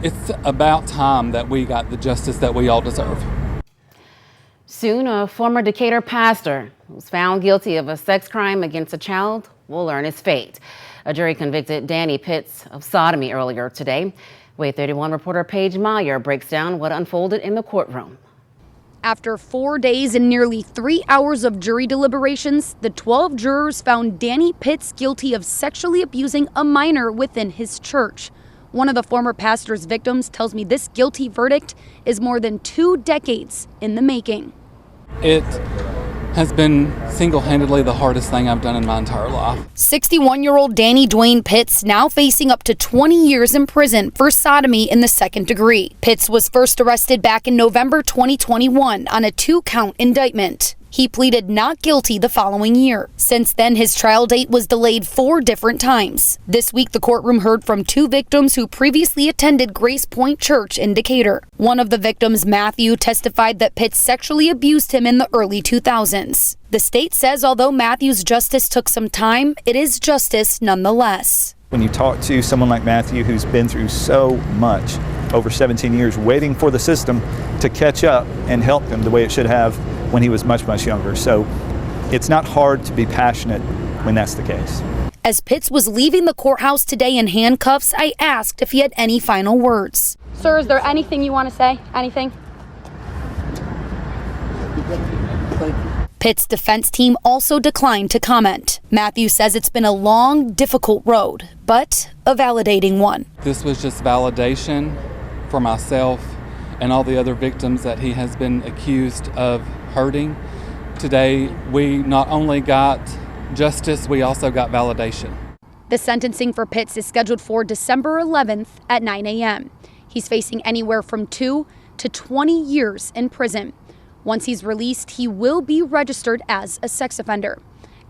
It's about time that we got the justice that we all deserve. Soon, a former Decatur pastor who's found guilty of a sex crime against a child will learn his fate. A jury convicted Danny Pitts of sodomy earlier today. WAAY 31 reporter Paige Meyer breaks down what unfolded in the courtroom. After 4 days and nearly 3 hours of jury deliberations, the 12 jurors found Danny Pitts guilty of sexually abusing a minor within his church. One of the former pastor's victims tells me this guilty verdict is more than 2 decades in the making. It has been single-handedly the hardest thing I've done in my entire life. 61-year-old Danny Dwayne Pitts now facing up to 20 years in prison for sodomy in the second degree. Pitts was first arrested back in November 2021 on a 2-count indictment. He pleaded not guilty the following year. Since then, his trial date was delayed 4 different times. This week, the courtroom heard from 2 victims who previously attended Grace Point Church in Decatur. One of the victims, Matthew, testified that Pitts sexually abused him in the early 2000s. The state says although Matthew's justice took some time, it is justice nonetheless. When you talk to someone like Matthew, who's been through so much over 17 years, waiting for the system to catch up and help him the way it should have when he was much, much younger. So it's not hard to be passionate when that's the case. As Pitts was leaving the courthouse today in handcuffs, I asked if he had any final words. Sir, is there anything you want to say? Anything? Pitt's defense team also declined to comment. Matthew says it's been a long, difficult road, but a validating one. This was just validation for myself and all the other victims that he has been accused of hurting. Today, we not only got justice, we also got validation. The sentencing for Pitts is scheduled for December 11th at 9 a.m. He's facing anywhere from 2 to 20 years in prison. Once he's released, he will be registered as a sex offender.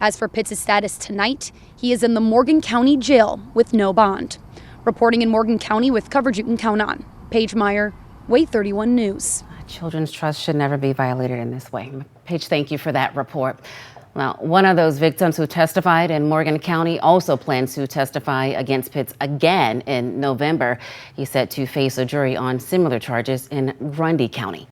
As for Pitts' status tonight, he is in the Morgan County Jail with no bond. Reporting in Morgan County with coverage you can count on. Paige Meyer, WAAY 31 News. Children's trust should never be violated in this way. Paige, thank you for that report. Well, one of those victims who testified in Morgan County also plans to testify against Pitts again in November. He's set to face a jury on similar charges in Grundy County.